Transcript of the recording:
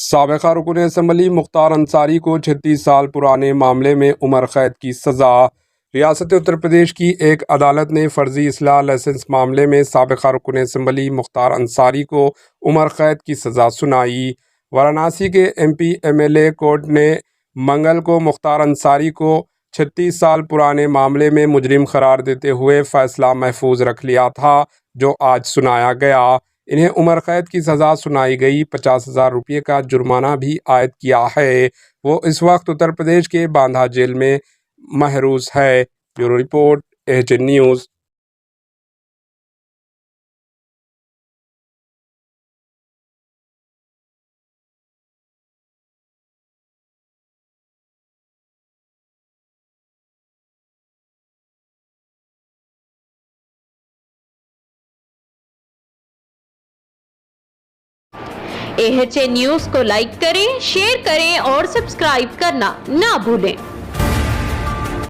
साबिक़ा रुकन असम्बली मुख्तार अंसारी को 36 साल पुराने मामले में उम्र कैद की सज़ा। रियासत उत्तर प्रदेश की एक अदालत ने फ़र्जी इसलाह लाइसेंस मामले में साबिक़ा रुकन असम्बली मुख्तार अंसारी को उम्र कैद की सज़ा सुनाई। वाराणसी के MP MLA कोर्ट ने मंगल को मुख्तार अंसारी को 36 साल पुराने मामले में मुजरिम करार देते हुए फ़ैसला महफूज रख लिया था, जो आज सुनाया गया। इन्हें उम्र कैद की सज़ा सुनाई गई। 50,000 रुपये का जुर्माना भी आयद किया है। वो इस वक्त उत्तर प्रदेश के बांदा जेल में महरूस है। Bureau report, AHN news. AHN news को लाइक करें, शेयर करें और सब्सक्राइब करना ना भूलें।